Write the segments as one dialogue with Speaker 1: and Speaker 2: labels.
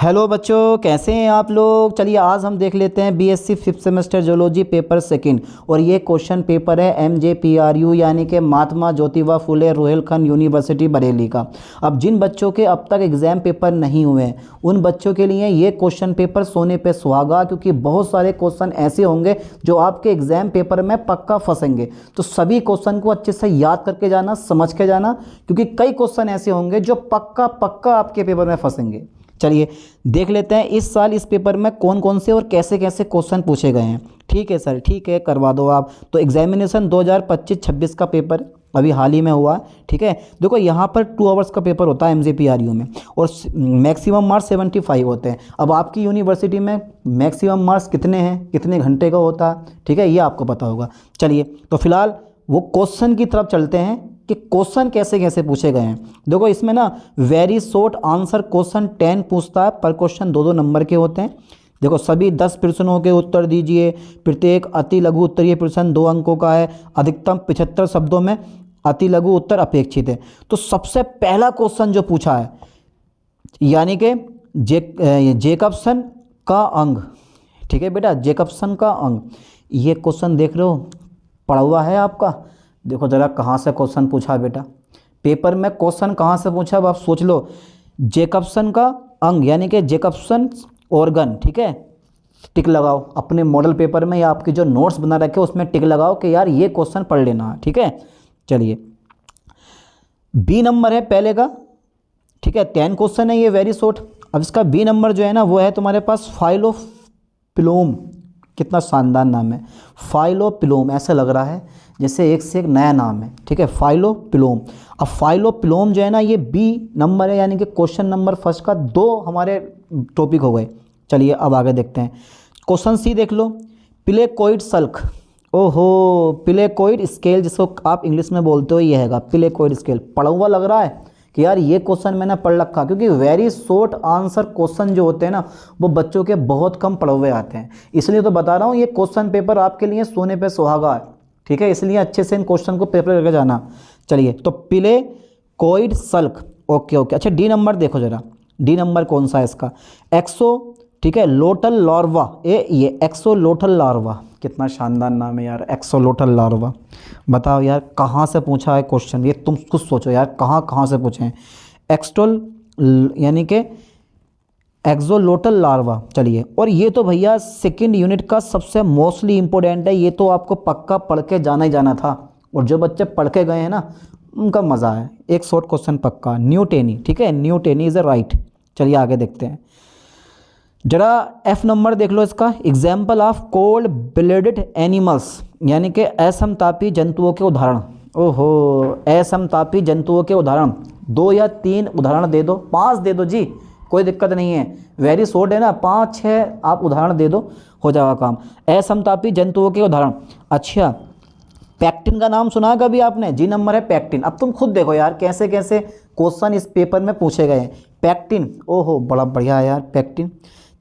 Speaker 1: Hello बच्चों, कैसे हैं आप लोग। चलिए आज हम देख लेते हैं BSc fifth semester zoology paper second. और ये क्वेश्चन पेपर है एमजेपीआरयू यानी कि महात्मा ज्योतिबा फुले रोहिलखंड यूनिवर्सिटी बरेली का। अब जिन बच्चों के अब तक एग्ज़ाम पेपर नहीं हुए हैं उन बच्चों के लिए ये क्वेश्चन पेपर सोने पे सुहागा, क्योंकि बहुत सारे क्वेश्चन ऐसे होंगे जो आपके एग्ज़ाम पेपर में पक्का फंसेंगे। तो सभी क्वेश्चन को अच्छे से याद करके जाना, समझ के जाना, क्योंकि कई क्वेश्चन ऐसे होंगे जो पक्का पक्का आपके पेपर में फंसेंगे। चलिए देख लेते हैं इस साल इस पेपर में कौन कौन से और कैसे कैसे क्वेश्चन पूछे गए हैं। ठीक है सर, ठीक है, करवा दो आप। तो एग्जामिनेशन 2025-26 का पेपर अभी हाल ही में हुआ। ठीक है, देखो यहाँ पर 2 आवर्स का पेपर होता है एमजेपीआरयू में और मैक्सिमम मार्क्स 75 होते हैं। अब आपकी यूनिवर्सिटी में मैक्सिमम मार्क्स कितने हैं, कितने घंटे का होता है, ठीक है, ये आपको पता होगा। चलिए तो फिलहाल वो क्वेश्चन की तरफ चलते हैं कि क्वेश्चन कैसे कैसे पूछे गए हैं। देखो इसमें ना वेरी शॉर्ट आंसर क्वेश्चन 10 पूछता है। पर क्वेश्चन 2-2 नंबर के होते हैं। देखो सभी 10 प्रश्नों के उत्तर दीजिए। प्रत्येक अति लघु उत्तरीय प्रश्न 2 अंकों का है। अधिकतम 75 शब्दों में अति लघु उत्तर अपेक्षित है। तो सबसे पहला क्वेश्चन जो पूछा है यानी कि जेकबसन का अंग, ठीक है बेटा, जेकबसन का अंग, ये क्वेश्चन देख रहे हो पढ़ा हुआ है आपका। देखो ज़रा कहाँ से क्वेश्चन पूछा बेटा, पेपर में क्वेश्चन कहाँ से पूछा। अब आप सोच लो, जेकबसन का अंग यानी कि जेकबसन ऑर्गन, ठीक है, टिक लगाओ अपने मॉडल पेपर में या आपके जो नोट्स बना रखे उसमें टिक लगाओ कि यार ये क्वेश्चन पढ़ लेना है। ठीक है, चलिए बी नंबर है पहले का, ठीक है, 10 क्वेश्चन है ये, वेरी शॉर्ट। अब इसका बी नंबर जो है ना वो है तुम्हारे पास फाइलोपिलोम। कितना शानदार नाम है, फाइलोपिलोम, ऐसा लग रहा है जैसे एक से एक नया नाम है। ठीक है, फाइलोपिलोम। अब फाइलोपिलोम जो है ना ये बी नंबर है, यानी कि क्वेश्चन नंबर फर्स्ट का 2 हमारे टॉपिक हो गए। चलिए अब आगे देखते हैं। क्वेश्चन सी देख लो, प्लेकोइड सल्क। ओहो, प्लेकोइड स्केल जिसको आप इंग्लिश में बोलते हो ये हैगा प्लेकोइड स्केल। पढ़ा हुआ लग रहा है कि यार ये क्वेश्चन मैंने पढ़ रखा, क्योंकि वेरी शॉर्ट आंसर क्वेश्चन जो होते हैं ना वो बच्चों के बहुत कम पढ़े हुए आते हैं। इसलिए तो बता रहा हूँ ये क्वेश्चन पेपर आपके लिए सोने पे सुहागा है। ठीक है, इसलिए अच्छे से इन क्वेश्चन को पेपर करके जाना। चलिए तो प्लेकोइड सल्क, ओके ओके। अच्छा डी नंबर देखो जरा, डी नंबर कौन सा है इसका, एक्सो, ठीक है, लोटल लार्वा। ये एक्सोलोटल लार्वा, कितना शानदार नाम है यार, एक्सोलोटल लार्वा। बताओ यार कहाँ से पूछा है क्वेश्चन, ये तुम खुद सोचो यार कहाँ कहाँ से पूछे हैं। एक्सटोल यानी कि एक्सोलोटल लार्वा। चलिए, और ये तो भैया सेकंड यूनिट का सबसे मोस्टली इंपॉर्टेंट है, ये तो आपको पक्का पढ़ के जाना ही जाना था। और जो बच्चे पढ़ के गए हैं ना उनका मज़ा है। एक शॉर्ट क्वेश्चन पक्का, न्यूटेनी, ठीक है, न्यूटेनी इज़ अ राइट। चलिए आगे देखते हैं जरा, एफ नंबर देख लो इसका, example of cold blooded animals, यानी कि असमतापी जंतुओं के उदाहरण। ओहो, असमतापी जंतुओं के उदाहरण 2 या 3 उदाहरण दे दो, 5 दे दो जी, कोई दिक्कत नहीं है, वेरी शॉर्ट है ना, 5-6 आप उदाहरण दे दो, हो जाएगा काम। असमतापी जंतुओं के उदाहरण। अच्छा, पैक्टिन का नाम सुना है कभी आपने, जी नंबर है पैक्टिन। अब तुम खुद देखो यार कैसे कैसे क्वेश्चन इस पेपर में पूछे गए हैं। पैक्टिन, ओहो बड़ा बढ़िया है यार पैक्टिन।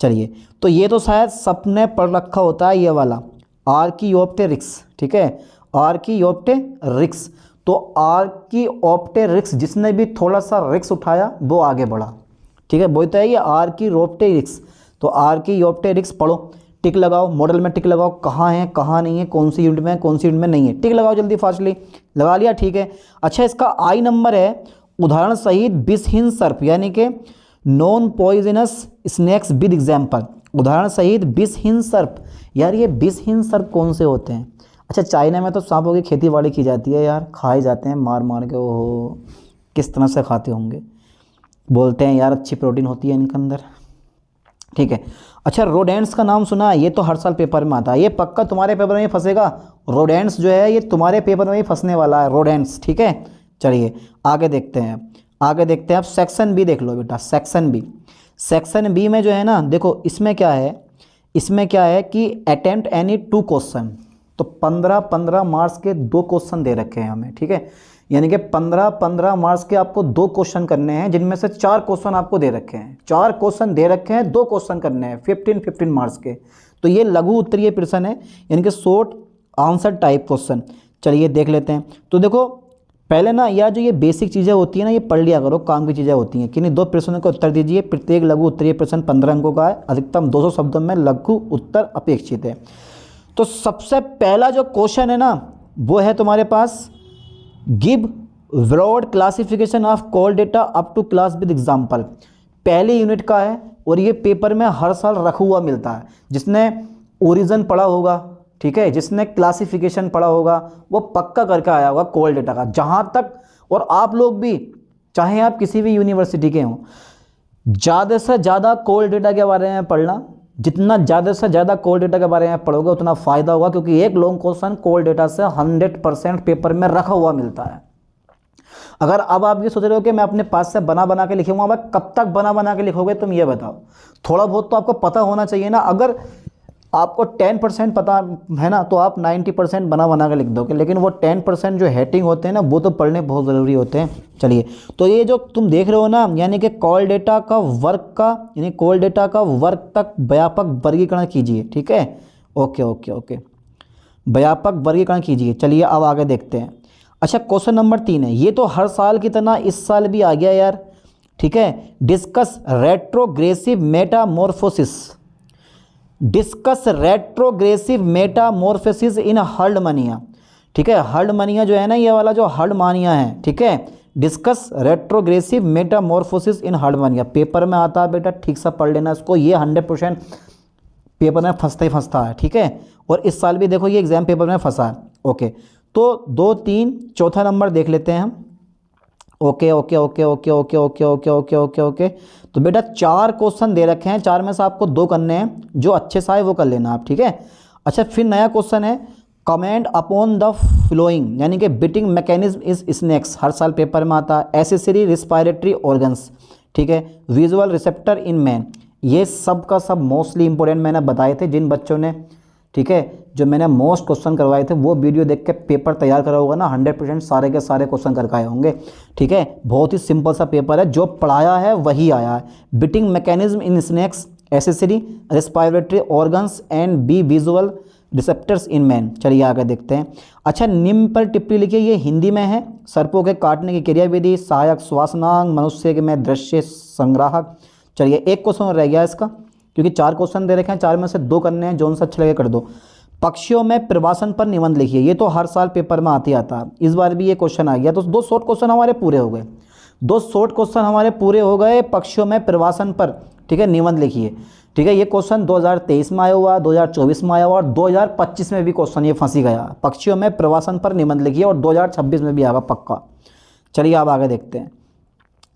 Speaker 1: चलिए तो ये तो शायद सबने पढ़ रखा होता है ये वाला, आर्कियोप्टेरिक्स, ठीक है, आर्कियोप्टेरिक्स। तो आर्कियोप्टेरिक्स, जिसने भी थोड़ा सा रिक्स उठाया वो आगे बढ़ा। ठीक है, बोलता है ये आर्कियोप्टेरिक्स। तो आर्कियोप्टेरिक्स पढ़ो, टिक लगाओ, मॉडल में टिक लगाओ, कहाँ है कहाँ नहीं है, कौन सी यूनिट में कौन सी यूनिट में नहीं है, टिक लगाओ जल्दी फास्टली, लगा लिया, ठीक है। अच्छा इसका आई नंबर है, उदाहरण सहित विषहीन सर्प, यानी कि non poisonous snacks with example. उदाहरण सहित विषहीन सर्प, यार ये विषहीन सर्प कौन से होते हैं। अच्छा चाइना में तो सांपों की खेती बाड़ी की जाती है यार, खाए जाते हैं मार मार के। ओहो किस तरह से खाते होंगे, बोलते हैं यार अच्छी प्रोटीन होती है इनके अंदर। ठीक है, अच्छा रोडेंट्स का नाम सुना है, ये तो हर साल पेपर में आता है, ये पक्का तुम्हारे पेपर में फंसेगा। रोडेंट्स जो है ये तुम्हारे पेपर में ही फंसने वाला है, रोडेंट्स। ठीक है, चलिए आगे देखते हैं, आगे देखते हैं। आप सेक्शन बी देख लो बेटा, सेक्शन बी। सेक्शन बी में जो है ना देखो इसमें क्या है, इसमें क्या है कि अटेम्प्ट एनी 2 क्वेश्चन। तो 15-15 मार्क्स के 2 क्वेश्चन दे रखे हैं हमें। ठीक है, यानी कि 15-15 मार्क्स के आपको 2 क्वेश्चन करने हैं, जिनमें से 4 क्वेश्चन आपको दे रखे हैं, 4 क्वेश्चन दे रखे हैं, 2 क्वेश्चन करने हैं 15-15 मार्क्स के। तो ये लघु उत्तरीय प्रश्न है, यानी कि शॉर्ट आंसर टाइप क्वेश्चन। चलिए देख लेते हैं। तो देखो पहले ना यार जो ये बेसिक चीज़ें होती हैं ना, ये पढ़ लिया करो, काम की चीज़ें होती हैं। कि नहीं, 2 प्रश्नों का उत्तर दीजिए। प्रत्येक लघु उत्तरीय प्रश्न 15 अंकों का है। अधिकतम 200 शब्दों में लघु उत्तर अपेक्षित है। तो सबसे पहला जो क्वेश्चन है ना, वो है तुम्हारे पास, give broad classification of call data up to class with example. पहली यूनिट का है और ये पेपर में हर साल रखा हुआ मिलता है। जिसने ओरिजिन पढ़ा होगा, ठीक है, जिसने क्लासिफिकेशन पढ़ा होगा, वो पक्का करके आया होगा कॉल डेटा का। जहाँ तक, और आप लोग भी, चाहे आप किसी भी यूनिवर्सिटी के हों, ज़्यादा से ज़्यादा कॉल डेटा के बारे में पढ़ना। जितना ज़्यादा से ज़्यादा कॉल डेटा के बारे में पढ़ोगे उतना फ़ायदा होगा, क्योंकि एक लॉन्ग क्वेश्चन कॉल डेटा से 100% पेपर में रखा हुआ मिलता है। अगर अब आप ये सोच रहे हो कि मैं अपने पास से बना बना के लिखूंगा, भाई कब तक बना बना के लिखोगे तुम, ये बताओ। थोड़ा बहुत तो आपको पता होना चाहिए ना। अगर आपको 10% पता है ना, तो आप 90% बना बना के लिख दोगे। लेकिन वो 10% जो हेडिंग होते हैं ना, वो तो पढ़ने बहुत ज़रूरी होते हैं। चलिए, तो ये जो तुम देख रहे हो ना, यानी कि कॉल डेटा का वर्ग का, यानी कॉल डेटा का वर्ग तक व्यापक वर्गीकरण कीजिए। ठीक है, ओके ओके ओके, व्यापक वर्गीकरण कीजिए। चलिए अब आगे देखते हैं। अच्छा, क्वेश्चन नंबर 3 है। ये तो हर साल की तरह इस साल भी आ गया यार। ठीक है, discuss retrogressive metamorphosis. Discuss retrogressive metamorphosis in Herdmania. ठीक है, हर्डमानिया जो है ना, ये वाला जो हर्डमानिया है, ठीक है, discuss retrogressive metamorphosis in Herdmania. Paper में आता है बेटा, ठीक से पढ़ लेना इसको। ये 100% पेपर में फंसता ही फंसता है। ठीक है, और इस साल भी देखो ये एग्जाम पेपर में फंसा है। ओके, तो 2, 3, चौथा नंबर देख लेते हैं हम। Okay okay okay okay okay okay okay okay okay okay. तो बेटा 4 क्वेश्चन दे रखे हैं, 4 में से आपको 2 करने हैं। जो अच्छे से आए वो कर लेना आप, ठीक है। अच्छा, फिर नया क्वेश्चन है, कमेंट अपॉन द फ्लोइंग, यानी कि बीटिंग मैकेनिज्म इज स्नेक्स। हर साल पेपर में आता है। एसेसरी रिस्पायरेटरी ऑर्गन्स, ठीक है, विजुअल रिसेप्टर इन मैन। ये सब का सब मोस्टली इंपॉर्टेंट मैंने बताए थे। जिन बच्चों ने, ठीक है, जो मैंने मोस्ट क्वेश्चन करवाए थे, वो वीडियो देख के पेपर तैयार करा होगा ना, 100% सारे के सारे क्वेश्चन करके आए होंगे। ठीक है, बहुत ही सिंपल सा पेपर है, जो पढ़ाया है वही आया है। Beating mechanism in snakes, accessory respiratory organs and be visual receptors in man. चलिए आगे देखते हैं। अच्छा, निम्न पर टिप्पणी लिखिए। ये हिंदी में है। सर्पों के काटने की क्रियाविधि, सहायक श्वासनांग, मनुष्य में दृश्य संग्राहक। चलिए, एक क्वेश्चन रह गया इसका, क्योंकि 4 क्वेश्चन दे रखे हैं, 4 में से 2 करने हैं। जोन सा अच्छा लगे कर दो। पक्षियों में प्रवासन पर निबंध लिखिए। ये तो हर साल पेपर में आती आता है, इस बार भी ये क्वेश्चन आ गया। तो 2 शॉर्ट क्वेश्चन हमारे पूरे हो गए। 2 शॉर्ट क्वेश्चन हमारे पूरे हो गए। पक्षियों में प्रवासन पर, ठीक है, निबंध लिखिए। ठीक है, ये क्वेश्चन 2023 में आया हुआ, 2024 में आया हुआ, और 2025 में भी क्वेश्चन ये फंसी गया। पक्षियों में प्रवासन पर निबंध लिखिए, और 2026 में भी आएगा पक्का। चलिए अब आगे देखते हैं।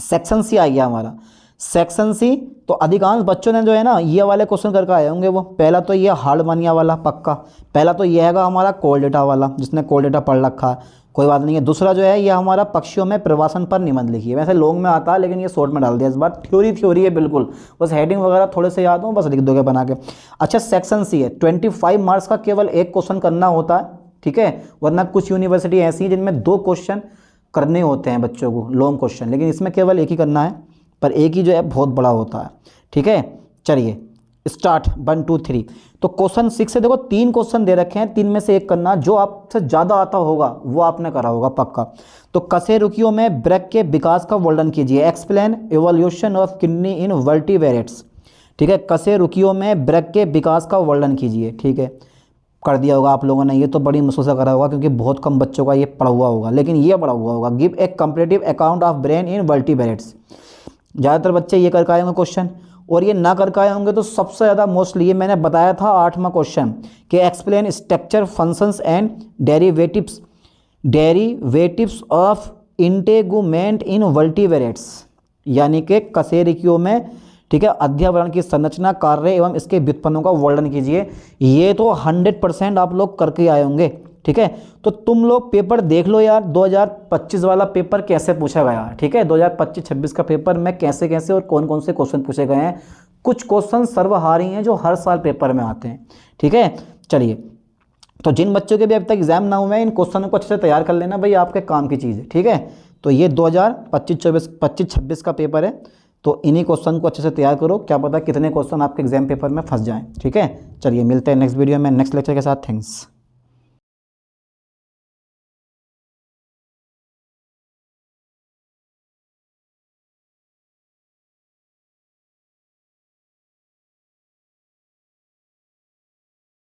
Speaker 1: सेक्शन सी आ गया हमारा। सेक्शन सी, तो अधिकांश बच्चों ने जो है ना, ये वाले क्वेश्चन करके आए होंगे। वो पहला तो ये हार्डमानिया वाला पक्का, पहला तो ये हैगा हमारा कॉल डेटा वाला, जिसने कॉल डेटा पढ़ रखा है, कोई बात नहीं है। दूसरा जो है ये हमारा पक्षियों में प्रवासन पर निबंध लिखिए। वैसे लॉन्ग में आता है, लेकिन ये शॉर्ट में डाल दिया इस बार। थ्योरी है बिल्कुल, बस हेडिंग वगैरह थोड़े से याद हो, बस लिख दोगे बना के। अच्छा, सेक्शन सी है, 25 मार्क्स का केवल 1 क्वेश्चन करना होता है। ठीक है, वरना कुछ यूनिवर्सिटी ऐसी है जिनमें 2 क्वेश्चन करने होते हैं बच्चों को, लॉन्ग क्वेश्चन, लेकिन इसमें केवल 1 ही करना है। पर एक ही जो है बहुत बड़ा होता है। ठीक है, चलिए स्टार्ट 1 2 3। तो क्वेश्चन 6 से देखो 3 क्वेश्चन दे रखे हैं, 3 में से 1 करना। जो आपसे ज़्यादा आता होगा वो आपने करा होगा पक्का। तो कशेरुकियों में ब्रेक के विकास का वर्णन कीजिए। Explain evolution of kidney in vertebrates. ठीक है, कशेरुकियों में ब्रेक के विकास का वर्णन कीजिए। ठीक है, कर दिया होगा आप लोगों ने। ये तो बड़ी मुश्किल से करा होगा, क्योंकि बहुत कम बच्चों का ये पढ़ा हुआ होगा, लेकिन ये पढ़ा हुआ होगा। Give a comparative account of brain in vertebrates. ज़्यादातर बच्चे ये करके आए होंगे क्वेश्चन, और ये ना करके आए होंगे तो सबसे ज़्यादा मोस्टली ये मैंने बताया था 8वां क्वेश्चन कि explain structure functions and derivatives of integument in vertebrates, यानी कि कशेरुकियों में, ठीक है, अध्यावरण की संरचना, कार्य एवं इसके व्युत्पन्नों का वर्णन कीजिए। ये तो 100% आप लोग करके आए होंगे। ठीक है, तो तुम लोग पेपर देख लो यार, 2025 वाला पेपर कैसे पूछा गया है। ठीक है, 2025-26 का पेपर में कैसे कैसे और कौन कौन से क्वेश्चन पूछे गए हैं। कुछ क्वेश्चन सर्वहारी हैं जो हर साल पेपर में आते हैं। ठीक है, चलिए, तो जिन बच्चों के भी अभी तक एग्जाम ना हुए हैं, इन क्वेश्चनों को अच्छे से तैयार कर लेना भाई, आपके काम की चीज़ है। ठीक है, तो ये 2025-26 का पेपर है, तो इन्हीं क्वेश्चन को अच्छे से तैयार करो। क्या पता कितने क्वेश्चन आपके एग्जाम पेपर में फंस जाएं। ठीक है, चलिए मिलते हैं नेक्स्ट वीडियो में नेक्स्ट लेक्चर के साथ। थैंक्स।